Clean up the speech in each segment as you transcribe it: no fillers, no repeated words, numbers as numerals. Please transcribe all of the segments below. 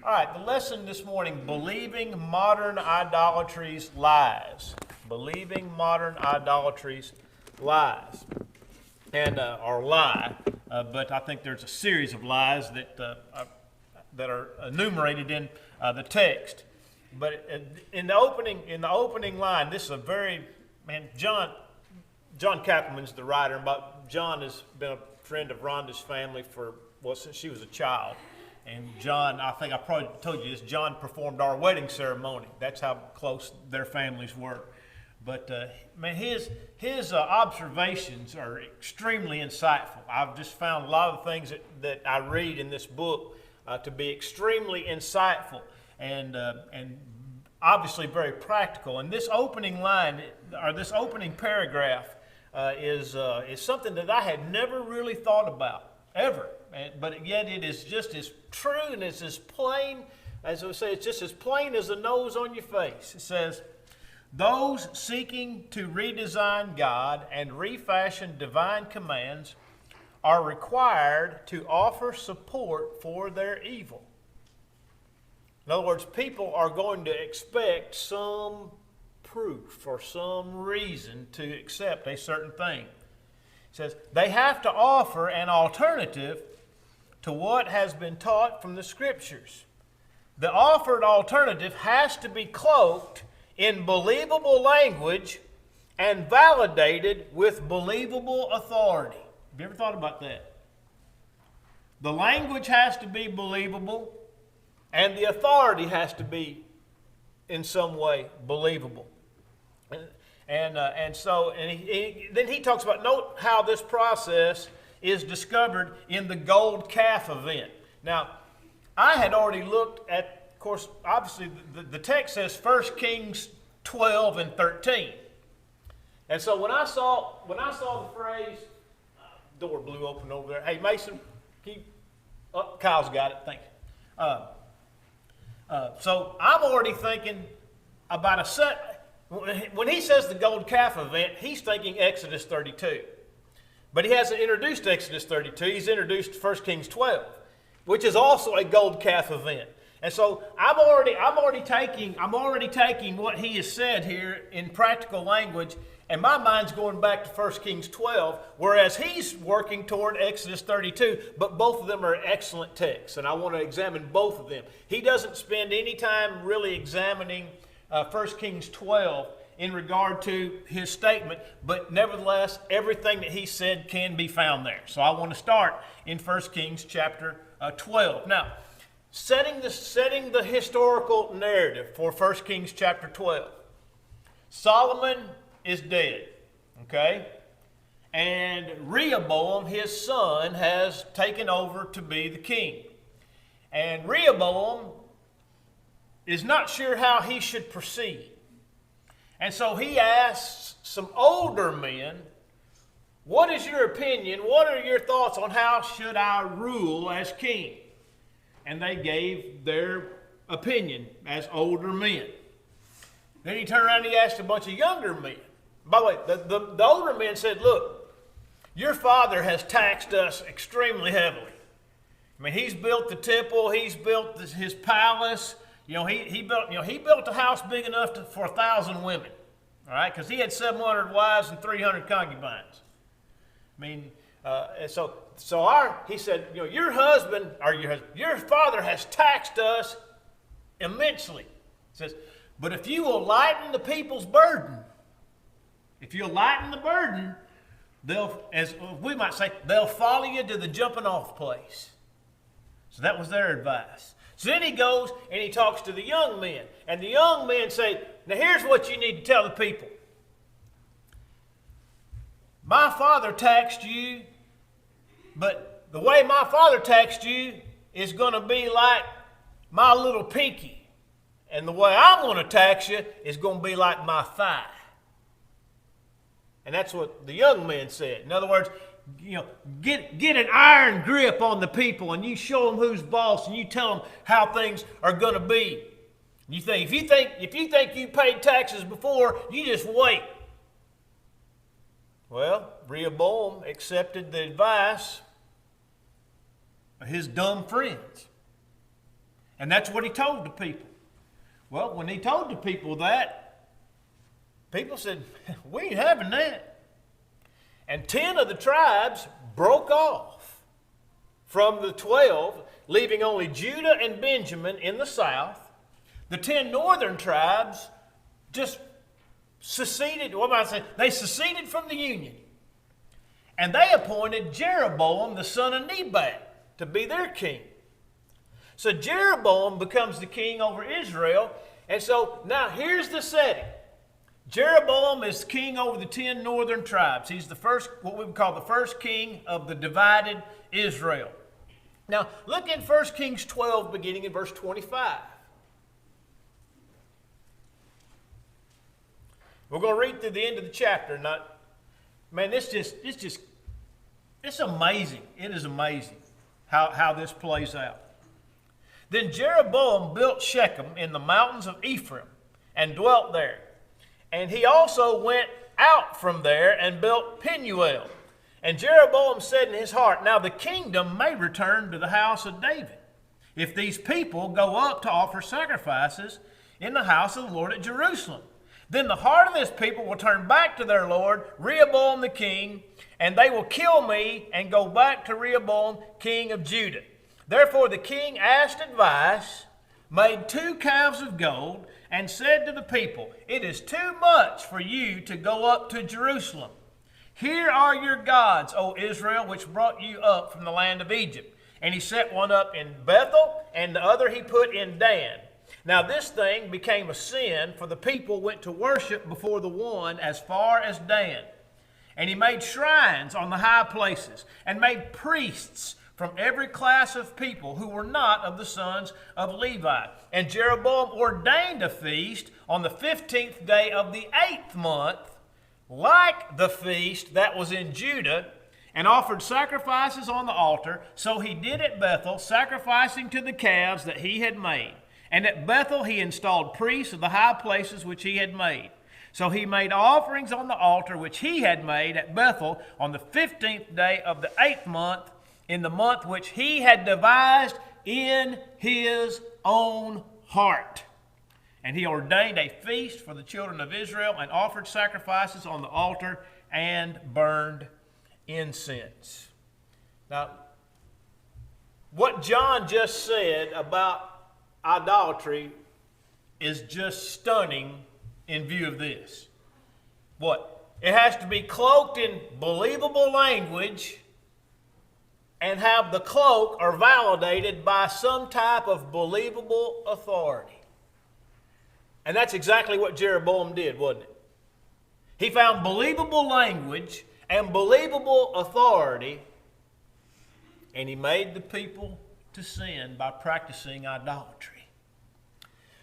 All right, the lesson this morning, believing modern idolatries lies. Believing modern idolatries lies. And, or lie, but I think there's a series of lies that are enumerated in the text. But in the opening line, this is a very, John Kappelman's the writer, but John has been a friend of Rhonda's family since she was a child. And John, I think I probably told you this, John performed our wedding ceremony. That's how close their families were. But his observations are extremely insightful. I've just found a lot of the things that I read in this book to be extremely insightful and obviously very practical. And this opening line, or this opening paragraph, is something that I had never really thought about, ever. But yet it is just as true and it's as plain, as I say, it's just as plain as the nose on your face. It says, those seeking to redesign God and refashion divine commands are required to offer support for their evil. In other words, people are going to expect some proof or some reason to accept a certain thing. It says they have to offer an alternative to what has been taught from the Scriptures. The offered alternative has to be cloaked in believable language and validated with believable authority. Have you ever thought about that? The language has to be believable and the authority has to be in some way believable. Then he talks about, note how this process is discovered in the gold calf event. Now, I had already looked at, of course, obviously the text says 1 Kings 12 and 13. And so when I saw the phrase, door blew open over there. Hey, Mason, Kyle's got it, thanks. So I'm already thinking about when he says the gold calf event, he's thinking Exodus 32. But he hasn't introduced Exodus 32, he's introduced 1 Kings 12, which is also a gold calf event. And so I'm already taking what he has said here in practical language, and my mind's going back to 1 Kings 12, whereas he's working toward Exodus 32, but both of them are excellent texts, and I want to examine both of them. He doesn't spend any time really examining 1 Kings 12 in regard to his statement, but nevertheless, everything that he said can be found there. So I want to start in 1 Kings chapter 12. Now, setting the historical narrative for 1 Kings chapter 12. Solomon is dead, okay? And Rehoboam, his son, has taken over to be the king. And Rehoboam is not sure how he should proceed. And so he asks some older men, what is your opinion? What are your thoughts on how should I rule as king? And they gave their opinion as older men. Then he turned around and he asked a bunch of younger men. By the way, the older men said, look, your father has taxed us extremely heavily. I mean, he's built the temple, he's built his palace. He built a house big enough for 1,000 women, all right? Because he had 700 wives and 300 concubines. I mean, he said, your father has taxed us immensely. He says, but if you will lighten the people's burden, they'll, as we might say, they'll follow you to the jumping off place. So that was their advice. So then he goes and he talks to the young men. And the young men say, now here's what you need to tell the people. My father taxed you, but the way my father taxed you is going to be like my little pinky. And the way I'm going to tax you is going to be like my thigh. And that's what the young men said. In other words, get an iron grip on the people, and you show them who's boss, and you tell them how things are going to be. If you think you paid taxes before, you just wait. Well, Rehoboam accepted the advice of his dumb friends. And that's what he told the people. Well, when he told the people that, people said, we ain't having that. And 10 of the tribes broke off from the 12, leaving only Judah and Benjamin in the south. The 10 northern tribes just seceded. What am I saying? They seceded from the union. And they appointed Jeroboam, the son of Nebat, to be their king. So Jeroboam becomes the king over Israel. And so now here's the setting. Jeroboam is king over the 10 northern tribes. He's the first, what we would call the first king of the divided Israel. Now look in 1 Kings 12, beginning in verse 25. We're going to read through the end of the chapter. Man, it's amazing. It is amazing how this plays out. Then Jeroboam built Shechem in the mountains of Ephraim and dwelt there. And he also went out from there and built Penuel. And Jeroboam said in his heart, now the kingdom may return to the house of David, if these people go up to offer sacrifices in the house of the Lord at Jerusalem. Then the heart of this people will turn back to their Lord, Rehoboam the king, and they will kill me and go back to Rehoboam, king of Judah. Therefore the king asked advice, made 2 calves of gold, and said to the people, it is too much for you to go up to Jerusalem. Here are your gods, O Israel, which brought you up from the land of Egypt. And he set one up in Bethel, and the other he put in Dan. Now this thing became a sin, for the people went to worship before the one as far as Dan. And he made shrines on the high places, and made priests from every class of people who were not of the sons of Levi. And Jeroboam ordained a feast on the 15th day of the 8th month, like the feast that was in Judah, and offered sacrifices on the altar. So he did at Bethel, sacrificing to the calves that he had made. And at Bethel he installed priests of the high places which he had made. So he made offerings on the altar which he had made at Bethel on the 15th day of the 8th month, in the month which he had devised in his own heart. And he ordained a feast for the children of Israel, and offered sacrifices on the altar, and burned incense. Now, what John just said about idolatry is just stunning in view of this. What? It has to be cloaked in believable language, and have the cloak or validated by some type of believable authority. And that's exactly what Jeroboam did, wasn't it? He found believable language and believable authority, and he made the people to sin by practicing idolatry.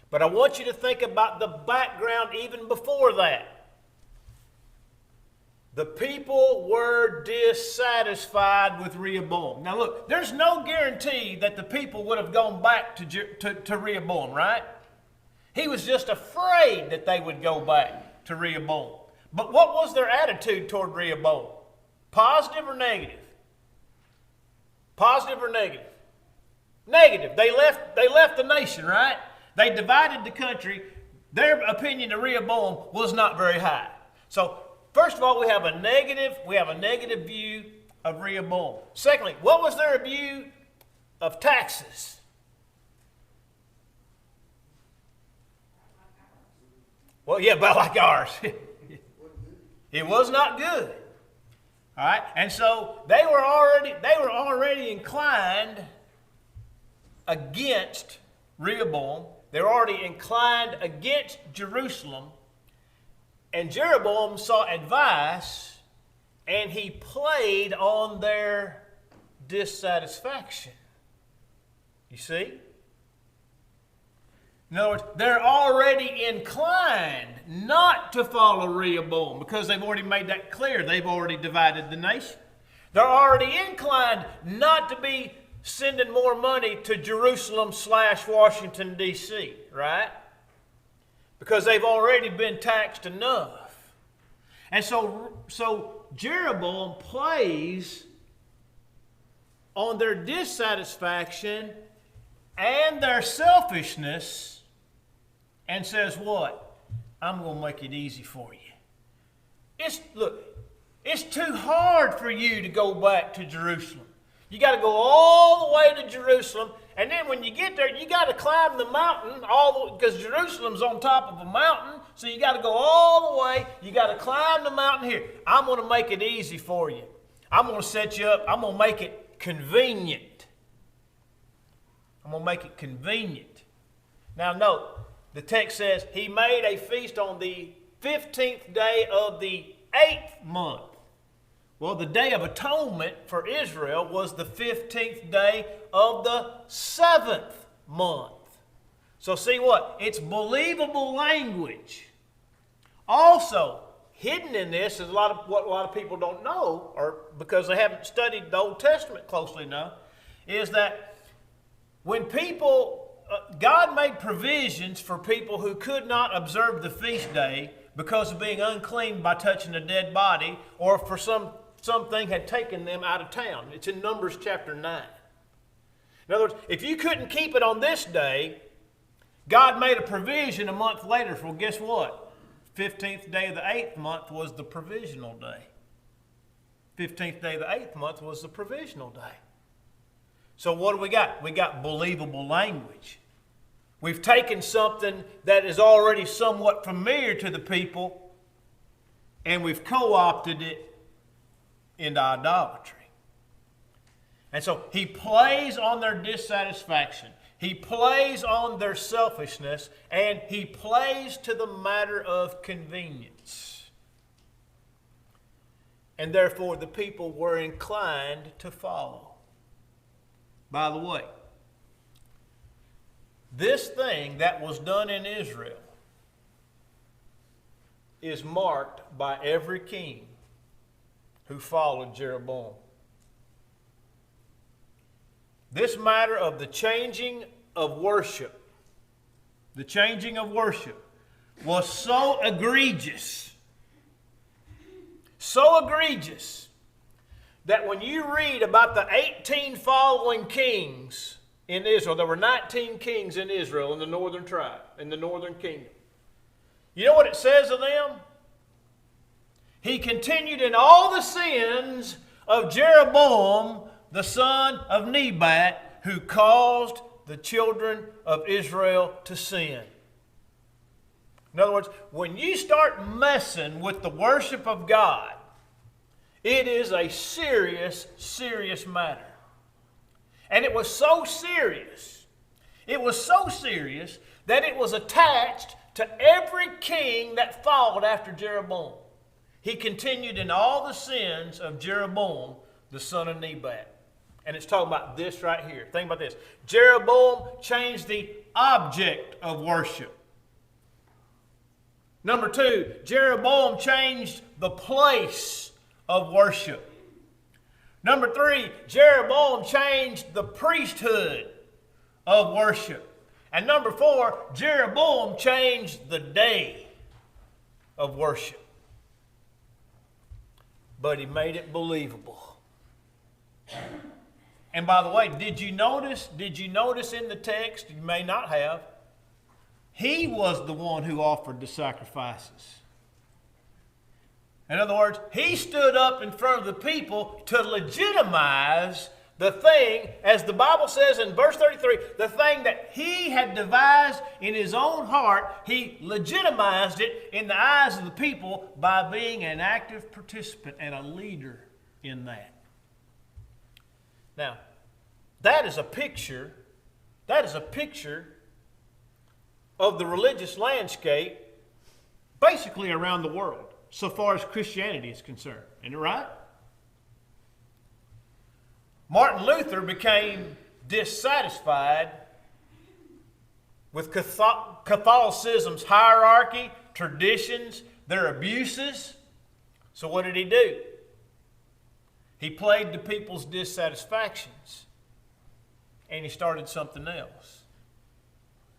But I want you to think about the background even before that. The people were dissatisfied with Rehoboam. Now look, there's no guarantee that the people would have gone back to Rehoboam, right? He was just afraid that they would go back to Rehoboam. But what was their attitude toward Rehoboam? Positive or negative? Positive or negative? Negative. They left the nation, right? They divided the country. Their opinion of Rehoboam was not very high. So first of all, we have a negative view of Rehoboam. Secondly, what was their view of taxes? Well, yeah, about like ours. It was not good. All right, and so they were already inclined against Rehoboam. They were already inclined against Jerusalem. And Jeroboam sought advice, and he played on their dissatisfaction. You see? In other words, they're already inclined not to follow Rehoboam because they've already made that clear. They've already divided the nation. They're already inclined not to be sending more money to Jerusalem/Washington, D.C., right? Because they've already been taxed enough. And so Jeroboam plays on their dissatisfaction and their selfishness, and says what? I'm going to make it easy for you. It's too hard for you to go back to Jerusalem. You got to go all the way to Jerusalem, and then when you get there, you got to climb the mountain because Jerusalem's on top of a mountain, so you got to go all the way. You got to climb the mountain here. I'm going to make it easy for you. I'm going to set you up. I'm going to make it convenient. I'm going to make it convenient. Now note, the text says he made a feast on the 15th day of the 8th month. Well, the Day of Atonement for Israel was the 15th day of the 7th month. So see what? It's believable language. Also, hidden in this is what a lot of people don't know, or because they haven't studied the Old Testament closely enough, is that when God made provisions for people who could not observe the feast day because of being unclean by touching a dead body, or for something had taken them out of town. It's in Numbers chapter 9. In other words, if you couldn't keep it on this day, God made a provision a month later. Well, guess what? 15th day of the 8th month was the provisional day. 15th day of the 8th month was the provisional day. So what do we got? We got believable language. We've taken something that is already somewhat familiar to the people, and we've co-opted it into idolatry. And so he plays on their dissatisfaction. He plays on their selfishness, and he plays to the matter of convenience. And therefore the people were inclined to follow. By the way, this thing that was done in Israel is marked by every king who followed Jeroboam. This matter of the changing of worship was so egregious that when you read about the 18 following kings in Israel, there were 19 kings in Israel in the northern tribe, in the northern kingdom. You know what it says of them? He continued in all the sins of Jeroboam, the son of Nebat, who caused the children of Israel to sin. In other words, when you start messing with the worship of God, it is a serious, serious matter. And it was so serious, that it was attached to every king that followed after Jeroboam. He continued in all the sins of Jeroboam, the son of Nebat. And it's talking about this right here. Think about this. Jeroboam changed the object of worship. Number 2, Jeroboam changed the place of worship. Number 3, Jeroboam changed the priesthood of worship. And number 4, Jeroboam changed the day of worship. But he made it believable. And by the way, did you notice in the text, you may not have, he was the one who offered the sacrifices. In other words, he stood up in front of the people to legitimize the thing, as the Bible says in verse 33, the thing that he had devised in his own heart, he legitimized it in the eyes of the people by being an active participant and a leader in that. Now, that is a picture of the religious landscape basically around the world, so far as Christianity is concerned. Isn't it right? Martin Luther became dissatisfied with Catholicism's hierarchy, traditions, their abuses. So what did he do? He played to people's dissatisfactions, and he started something else.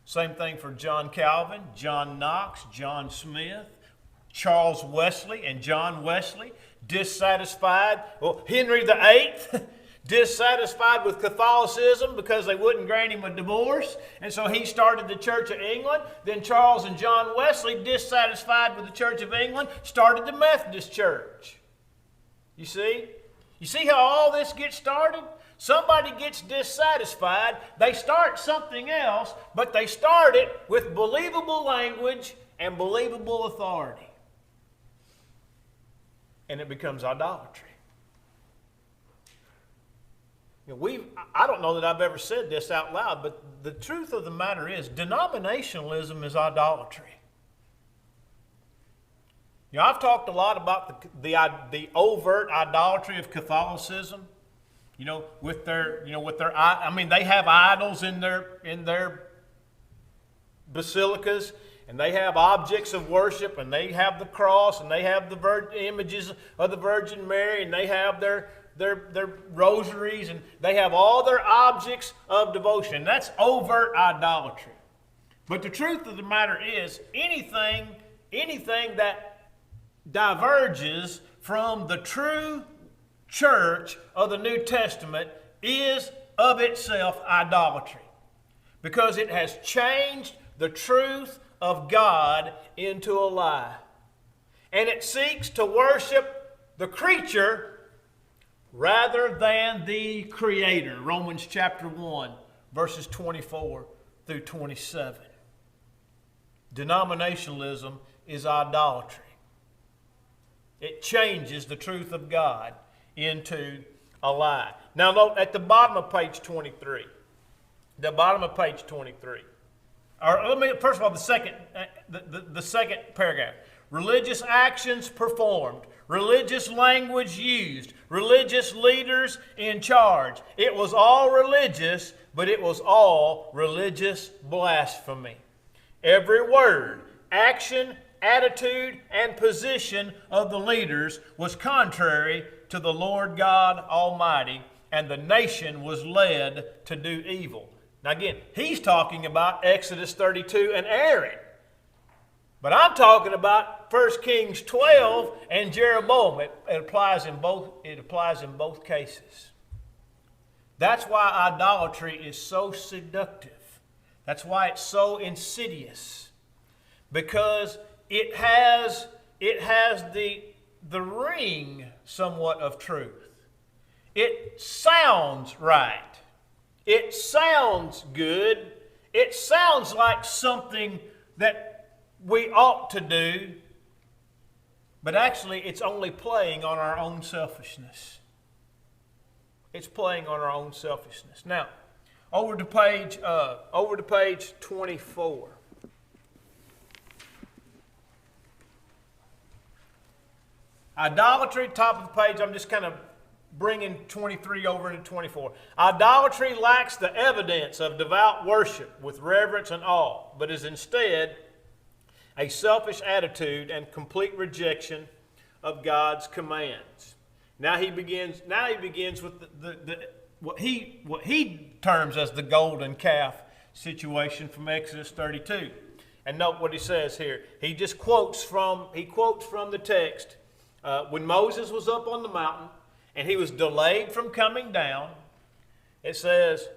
Same thing for John Calvin, John Knox, John Smith, Charles Wesley, and John Wesley. Dissatisfied. Well, Henry VIII dissatisfied with Catholicism because they wouldn't grant him a divorce, and so he started the Church of England. Then Charles and John Wesley, dissatisfied with the Church of England, started the Methodist Church. You see? You see how all this gets started? Somebody gets dissatisfied, they start something else, but they start it with believable language and believable authority. And it becomes idolatry. You know, I don't know that I've ever said this out loud, but the truth of the matter is denominationalism is idolatry. You know, I've talked a lot about the overt idolatry of Catholicism. They have idols in their basilicas, and they have objects of worship, and they have the cross, and they have the images of the Virgin Mary, and they have their rosaries, and they have all their objects of devotion. That's overt idolatry. But the truth of the matter is, anything that diverges from the true church of the New Testament is of itself idolatry, because it has changed the truth of God into a lie. And it seeks to worship the creature rather than the Creator. Romans chapter 1, verses 24 through 27. Denominationalism is idolatry. It changes the truth of God into a lie. Now look at the bottom of page 23. The bottom of page 23. First of all, the second paragraph. Religious actions performed. Religious language used. Religious leaders in charge. It was all religious, but it was all religious blasphemy. Every word, action, attitude, and position of the leaders was contrary to the Lord God Almighty, and the nation was led to do evil. Now again, he's talking about Exodus 32 and Aaron. But I'm talking about 1 Kings 12 and Jeroboam. It applies in both cases. That's why idolatry is so seductive. That's why it's so insidious. Because it has the ring somewhat of truth. It sounds right. It sounds good. It sounds like something that we ought to do. But actually, it's only playing on our own selfishness. It's playing on our own selfishness. Now, over to page 24. Idolatry, top of the page, I'm just kind of bringing 23 over into 24. Idolatry lacks the evidence of devout worship with reverence and awe, but is instead a selfish attitude and complete rejection of God's commands. Now he begins with what he terms as the golden calf situation from Exodus 32. And note what he says here. He quotes from the text. When Moses was up on the mountain and he was delayed from coming down, it says,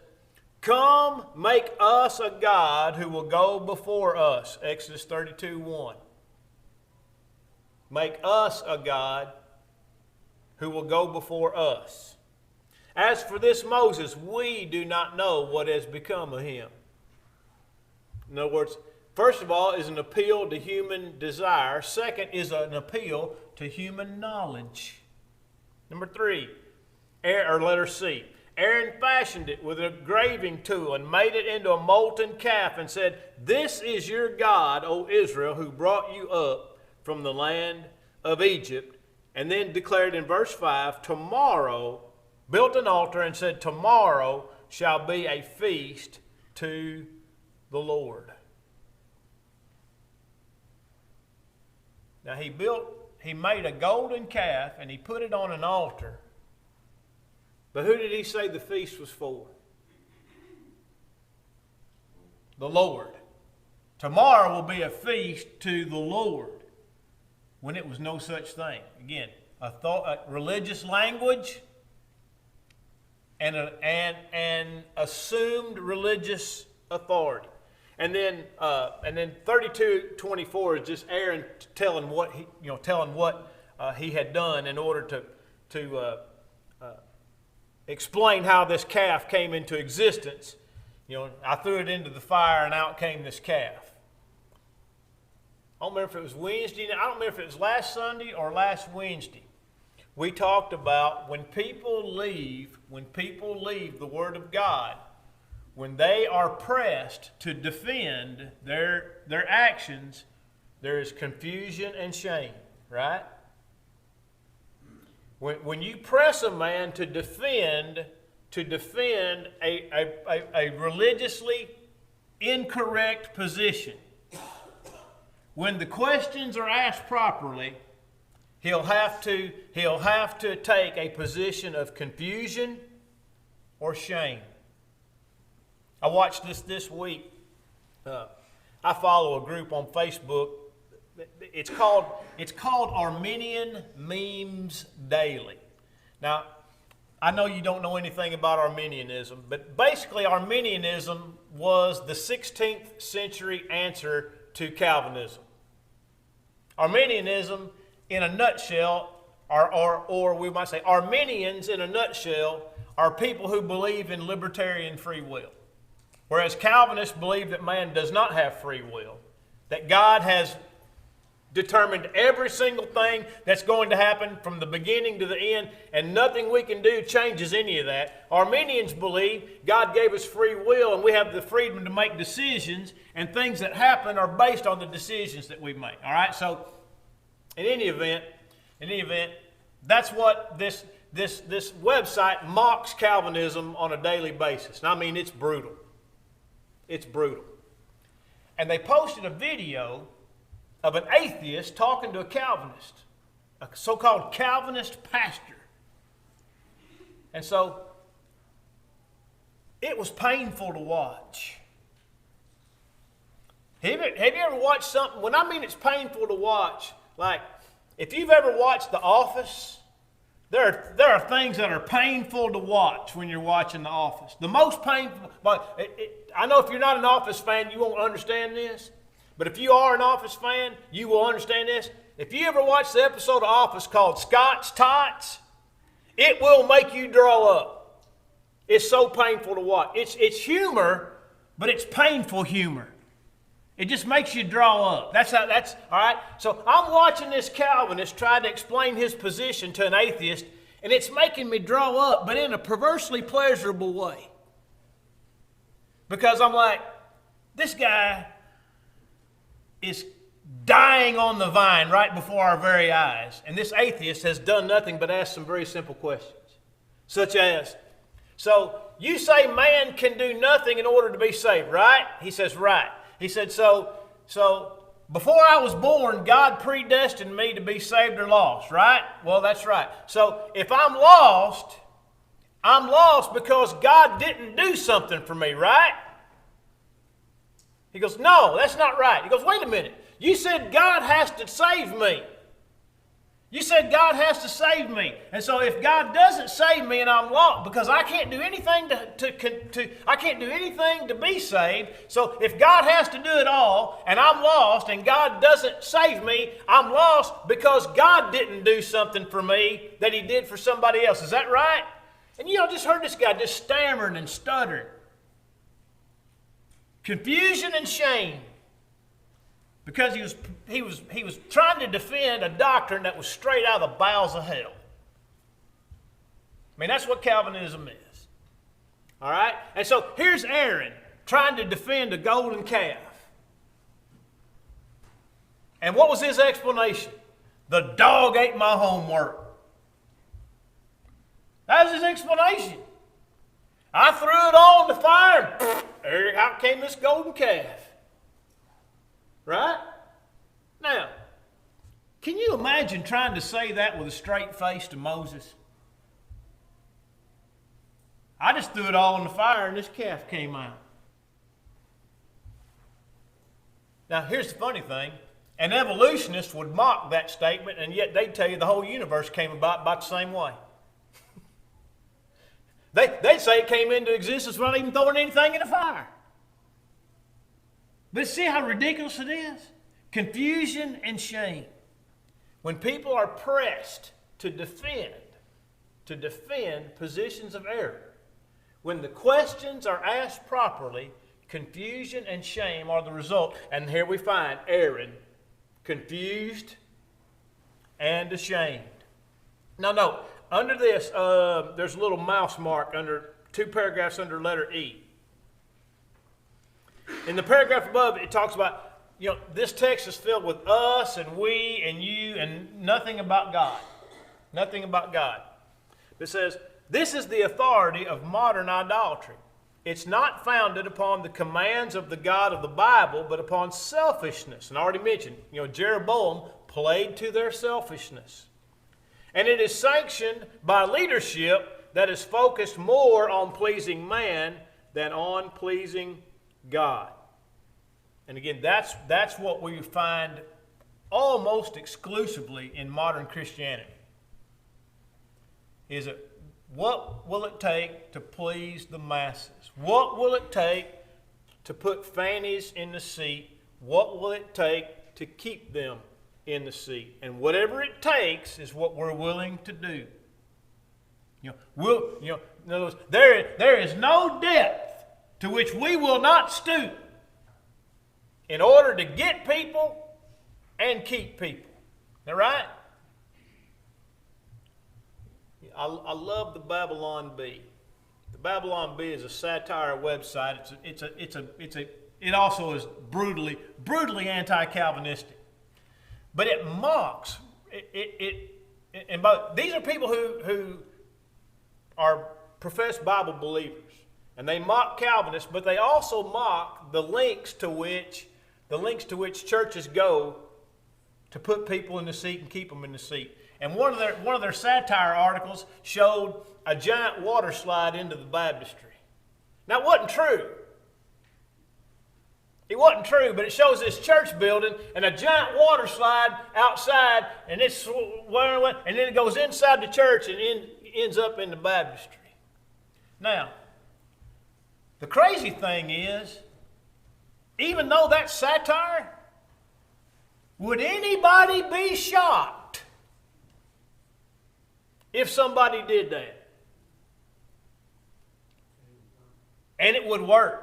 "Come, make us a God who will go before us." Exodus 32:1. Make us a God who will go before us. As for this Moses, we do not know what has become of him. In other words, first of all is an appeal to human desire. Second is an appeal to human knowledge. Number 3, letter C. Aaron fashioned it with a graving tool and made it into a molten calf and said, "This is your God, O Israel, who brought you up from the land of Egypt." And then declared in verse 5, built an altar and said, "Tomorrow shall be a feast to the Lord." Now he made a golden calf and he put it on an altar. But who did he say the feast was for? The Lord. Tomorrow will be a feast to the Lord, when it was no such thing. Again, a religious language and assumed religious authority. And then 32:24 is just Aaron telling what he had done in order to explain how this calf came into existence. I threw it into the fire and out came this calf. I don't remember if it was Wednesday. I don't remember if it was last Sunday or last Wednesday. We talked about when people leave the Word of God, when they are pressed to defend their actions, there is confusion and shame, right? When you press a man to defend a religiously incorrect position, when the questions are asked properly, he'll have to take a position of confusion or shame. I watched this week. I follow a group on Facebook. It's called Armenian Memes Daily. Now, I know you don't know anything about Arminianism, but basically Arminianism was the 16th century answer to Calvinism. Arminianism, in a nutshell, or we might say Arminians in a nutshell, are people who believe in libertarian free will. Whereas Calvinists believe that man does not have free will, that God has determined every single thing that's going to happen from the beginning to the end, and nothing we can do changes any of that. Arminians believe God gave us free will, and we have the freedom to make decisions, and things that happen are based on the decisions that we make. All right. So, in any event, that's what this website mocks Calvinism on a daily basis. And I mean, it's brutal. It's brutal. And they posted a video of an atheist talking to a Calvinist, a so-called Calvinist pastor. And so it was painful to watch. Have you ever watched something? When I mean it's painful to watch, like if you've ever watched The Office, there are things that are painful to watch when you're watching The Office. The most painful, but I know if you're not an Office fan, you won't understand this. But if you are an Office fan, you will understand this. If you ever watch the episode of Office called Scott's Tots, it will make you draw up. It's so painful to watch. It's humor, but it's painful humor. It just makes you draw up. That's all right. So I'm watching this Calvinist try to explain his position to an atheist, and it's making me draw up, but in a perversely pleasurable way. Because I'm like, this guy is dying on the vine right before our very eyes. And this atheist has done nothing but ask some very simple questions. Such as, so you say man can do nothing in order to be saved, right? He says, right. He said, so before I was born, God predestined me to be saved or lost, right? Well, that's right. So if I'm lost because God didn't do something for me, right? He goes, no, that's not right. He goes, wait a minute. You said God has to save me. You said God has to save me. And so if God doesn't save me and I'm lost, because I can't do anything I can't do anything to be saved. So if God has to do it all and I'm lost and God doesn't save me, I'm lost because God didn't do something for me that he did for somebody else. Is that right? And just heard this guy just stammering and stuttering. Confusion and shame. Because he was trying to defend a doctrine that was straight out of the bowels of hell. I mean, that's what Calvinism is. All right? And so here's Aaron trying to defend a golden calf. And what was his explanation? The dog ate my homework. That was his explanation. I threw it all in the fire, and there out came this golden calf. Right? Now, can you imagine trying to say that with a straight face to Moses? I just threw it all in the fire and this calf came out. Now, here's the funny thing. An evolutionist would mock that statement, and yet they'd tell you the whole universe came about the same way. They'd say it came into existence without even throwing anything in the fire. But see how ridiculous it is? Confusion and shame. When people are pressed to defend positions of error, when the questions are asked properly, confusion and shame are the result. And here we find Aaron confused and ashamed. Now note, under this, there's a little mouse mark under 2 paragraphs under letter E. In the paragraph above, it talks about, this text is filled with us and we and you and nothing about God. Nothing about God. It says, this is the authority of modern idolatry. It's not founded upon the commands of the God of the Bible, but upon selfishness. And I already mentioned, Jeroboam played to their selfishness. And it is sanctioned by leadership that is focused more on pleasing man than on pleasing God. And again, that's what we find almost exclusively in modern Christianity. Is it, what will it take to please the masses? What will it take to put fannies in the seat? What will it take to keep them in the seat? And whatever it takes is what we're willing to do. In other words, there is no depth to which we will not stoop in order to get people and keep people. Is that right? I love the Babylon Bee. The Babylon Bee is a satire website. It also is brutally anti-Calvinistic. But it mocks. These are people who are professed Bible believers, and they mock Calvinists, but they also mock the links to which churches go to put people in the seat and keep them in the seat. And one of their satire articles showed a giant water slide into the baptistry. Now, it wasn't true. It wasn't true, but it shows this church building and a giant water slide outside, and then it goes inside the church and ends up in the baptistry. Now, the crazy thing is, even though that's satire, would anybody be shocked if somebody did that? And it would work.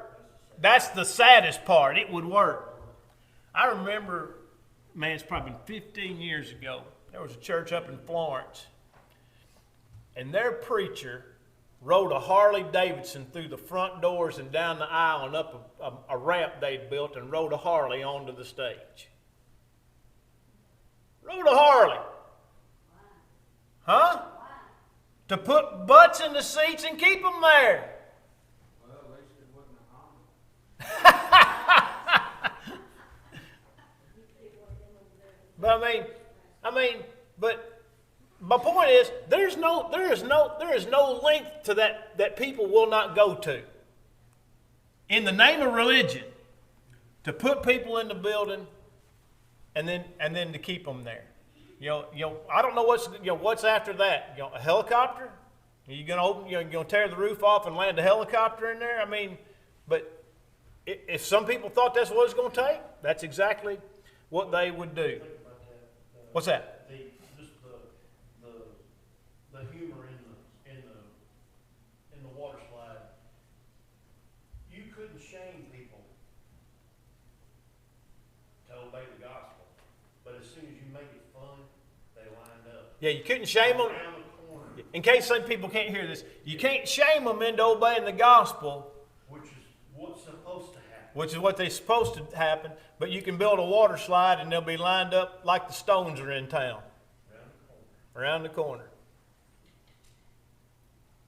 That's the saddest part. It would work. I remember, it's probably 15 years ago, there was a church up in Florence, and their preacher rode a Harley Davidson through the front doors and down the aisle and up a ramp they'd built and rode a Harley onto the stage. Rode a Harley. Huh? To put butts in the seats and keep them there. Well, at least it wasn't a Honda. But my point is, there is no length to that people will not go to. In the name of religion, to put people in the building and then to keep them there. I don't know what's after that. A helicopter? Are you gonna tear the roof off and land a helicopter in there? But if some people thought that's what it's going to take, that's exactly what they would do. Think about that. What's that? The humor in the water slide. You couldn't shame people to obey the gospel, but as soon as you make it fun, they lined up. Yeah, you couldn't shame them. Around the corner, In case some people can't hear this, you can't shame them into obeying the gospel, which is what's supposed to happen. which is what they're supposed to happen, but you can build a water slide and they'll be lined up like the Stones are in town. Around the corner.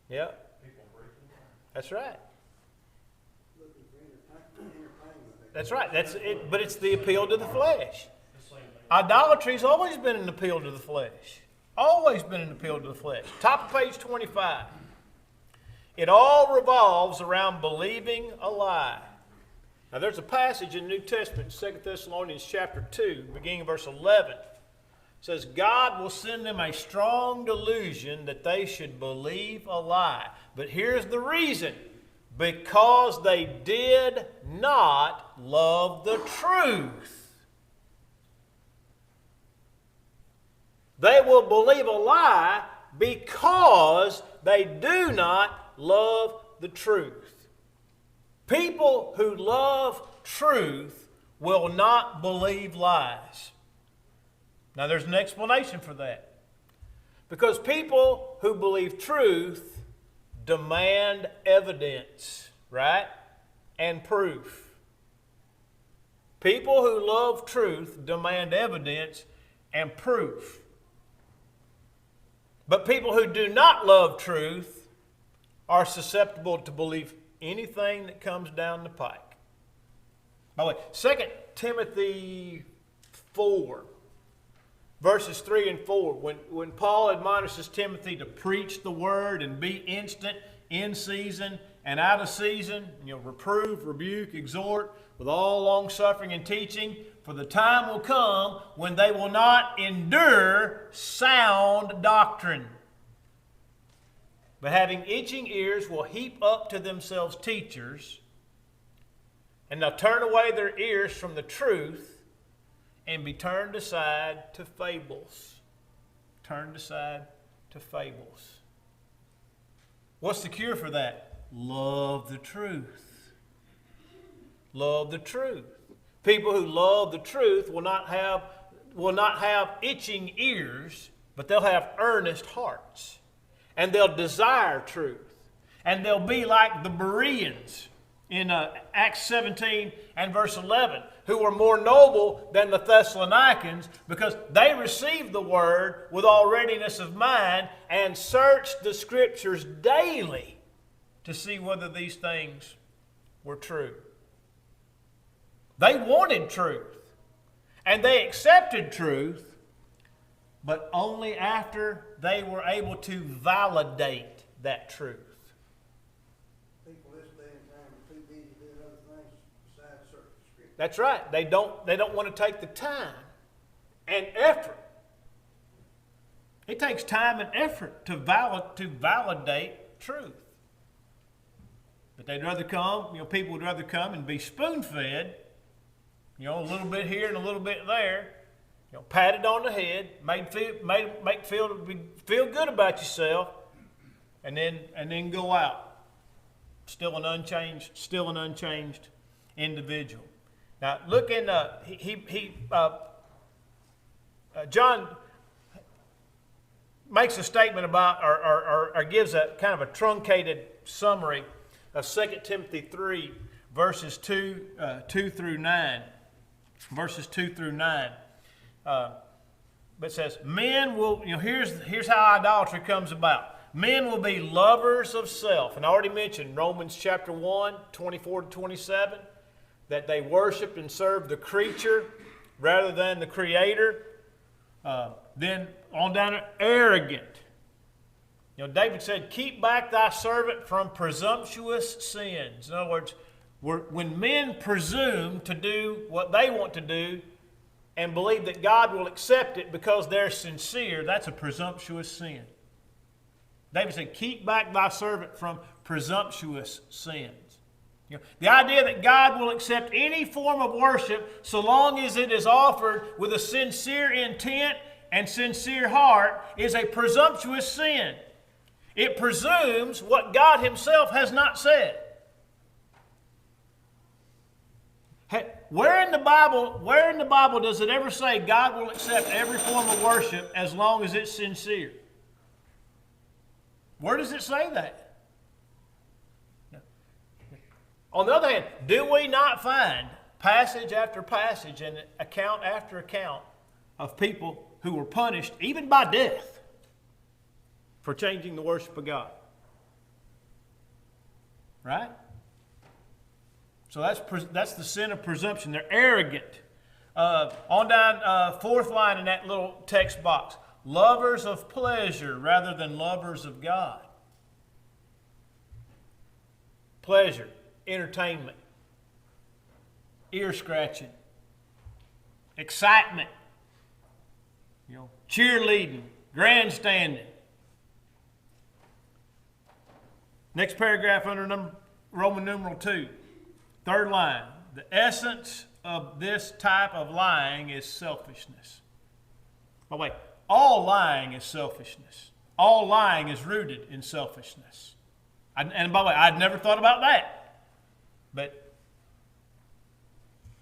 Yep. People breaking down. That's right. That's right. That's it. But it's the appeal to the flesh. The same thing. Idolatry's always been an appeal to the flesh. Always been an appeal to the flesh. Top of page 25. It all revolves around believing a lie. Now there's a passage in the New Testament, 2 Thessalonians chapter 2, beginning of verse 11, says God will send them a strong delusion that they should believe a lie. But here's the reason. Because they did not love the truth. They will believe a lie because they do not love the truth. People who love truth will not believe lies. Now there's an explanation for that. Because people who believe truth demand evidence, right? And proof. People who love truth demand evidence and proof. But people who do not love truth are susceptible to believe anything that comes down the pike. By the way, 2 Timothy 4, verses 3 and 4, when Paul admonishes Timothy to preach the word and be instant, in season and out of season, reprove, rebuke, exhort with all long-suffering and teaching, for the time will come when they will not endure sound doctrine, but having itching ears will heap up to themselves teachers, and they'll turn away their ears from the truth and be turned aside to fables. Turned aside to fables. What's the cure for that? Love the truth. Love the truth. People who love the truth will not have itching ears, but they'll have earnest hearts. And they'll desire truth. And they'll be like the Bereans in Acts 17 and verse 11, who were more noble than the Thessalonians because they received the word with all readiness of mind and searched the Scriptures daily to see whether these things were true. They wanted truth, and they accepted truth, but only after they were able to validate that truth. People this day and time are too busy doing other things besides search the Scripture. That's right. They don't want to take the time and effort. It takes time and effort to validate truth. But they'd rather come, people would rather come and be spoon-fed, a little bit here and a little bit there, patted on the head, feel good about yourself, and then go out. Still an unchanged individual. Now look in John makes a statement about or gives a kind of a truncated summary of 2 Timothy 3 verses 2 through 9. Verses 2 through 9. But it says, men will, here's how idolatry comes about. Men will be lovers of self. And I already mentioned Romans chapter 1, 24 to 27, that they worship and serve the creature rather than the Creator. Then on down to arrogant. David said, keep back thy servant from presumptuous sins. In other words, when men presume to do what they want to do and believe that God will accept it because they're sincere, that's a presumptuous sin. David said, keep back thy servant from presumptuous sins. The idea that God will accept any form of worship so long as it is offered with a sincere intent and sincere heart is a presumptuous sin. It presumes what God Himself has not said. Where in the Bible does it ever say God will accept every form of worship as long as it's sincere? Where does it say that? On the other hand, do we not find passage after passage and account after account of people who were punished, even by death, for changing the worship of God? Right? So that's the sin of presumption. They're arrogant. On down, fourth line in that little text box. Lovers of pleasure rather than lovers of God. Pleasure, entertainment, ear scratching, excitement, cheerleading, grandstanding. Next paragraph under Roman numeral 2, third line. The essence of this type of lying is selfishness. By the way, all lying is selfishness. All lying is rooted in selfishness. And by the way, I'd never thought about that. But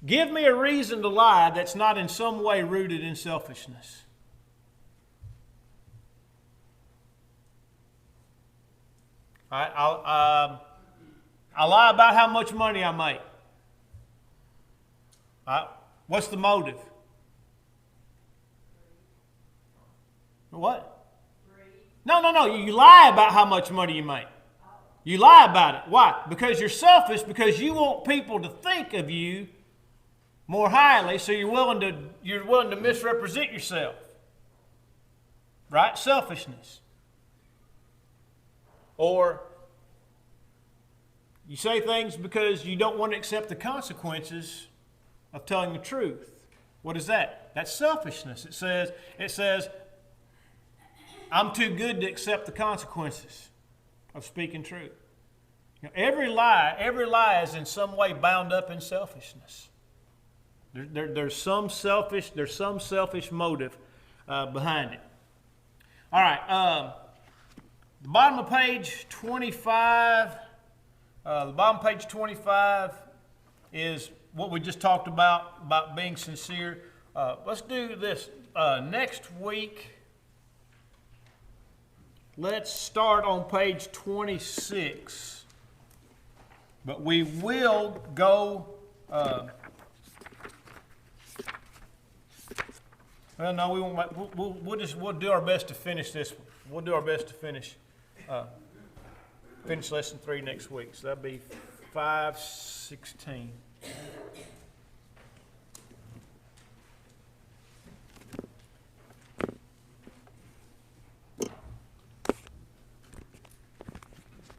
give me a reason to lie that's not in some way rooted in selfishness. All right, I lie about how much money I make. What's the motive? What? No. You lie about how much money you make. You lie about it. Why? Because you're selfish, because you want people to think of you more highly, so you're willing to misrepresent yourself. Right? Selfishness. Or you say things because you don't want to accept the consequences of telling the truth. What is that? That's selfishness. It says, I'm too good to accept the consequences of speaking truth. Every lie is in some way bound up in selfishness. There's some selfish motive behind it. All right, the bottom of page 25. The bottom of page 25 is what we just talked about being sincere. Let's do this next week. Let's start on page 26. But we will go. Well, no, we won't. We'll do our best to finish this one. We'll do our best to finish lesson 3 next week. So that'll be 5:16.